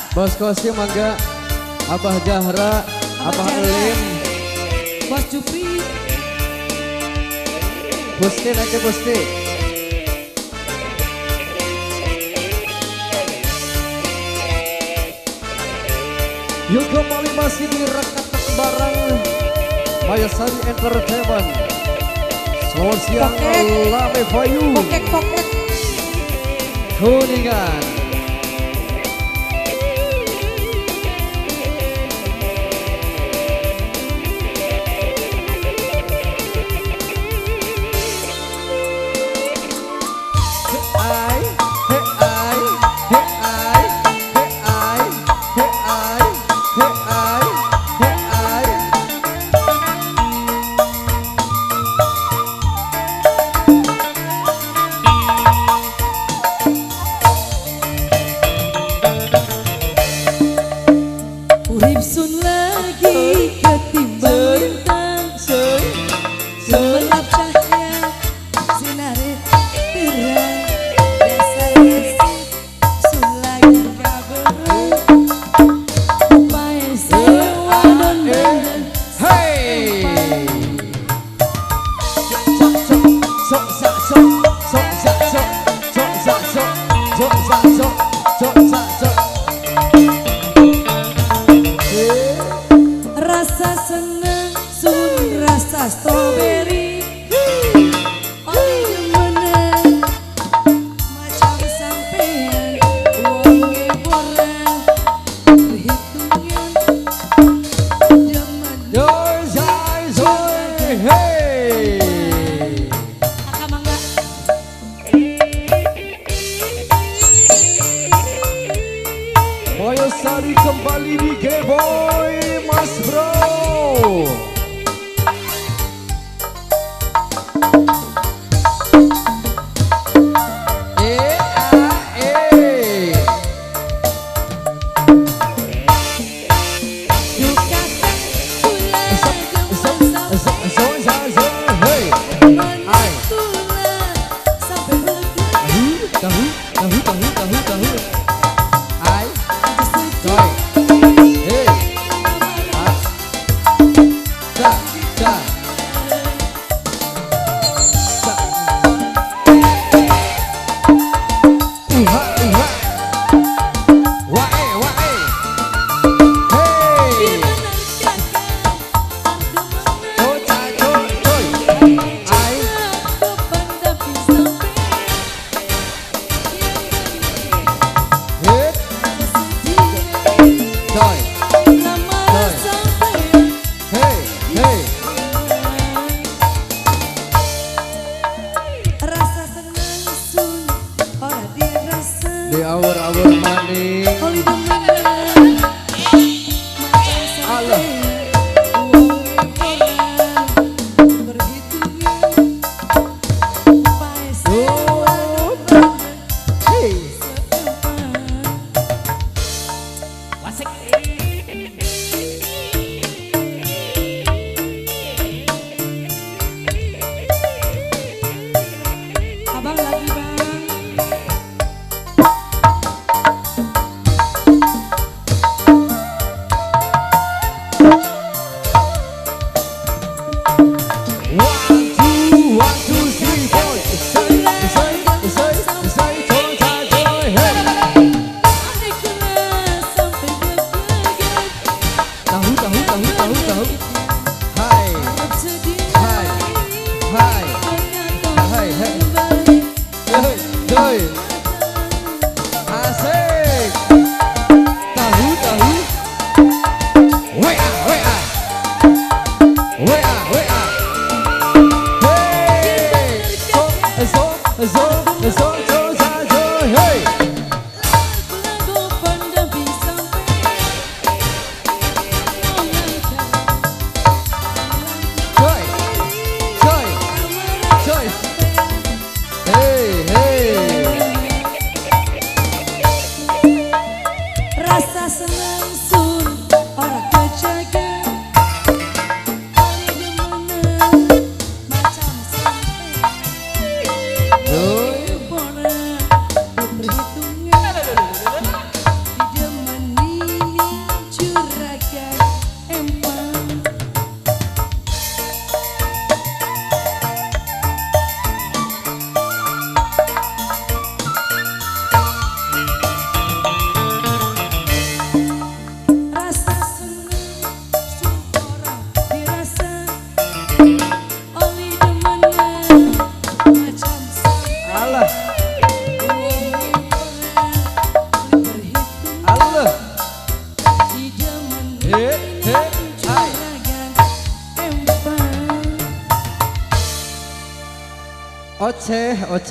Bos Kosim mangga, Abah Jahra, Abah Elim, Bos Jupri, Busti naik ke Busti. Yuk kembali masih di Rekat Barang Mayasari Entertainment. Selamat siang Lame Bayu Pokek Kuningan. Urip sun lagi ketimbang bintang semelap cahaya sinare terang dasar sun lagi kabarang upaya sewa dan Hey, rasa senang sun rasa stroberi oleh menang macam sampean uangnya borang perhitungan zaman hey. kakak mangga Mayasari kembali di G-Boy Mas Bro. Di awur-awur maning Allah. Hey. Abang lagi bang. He, he, hai. Juragan empang. Oceh, oceh.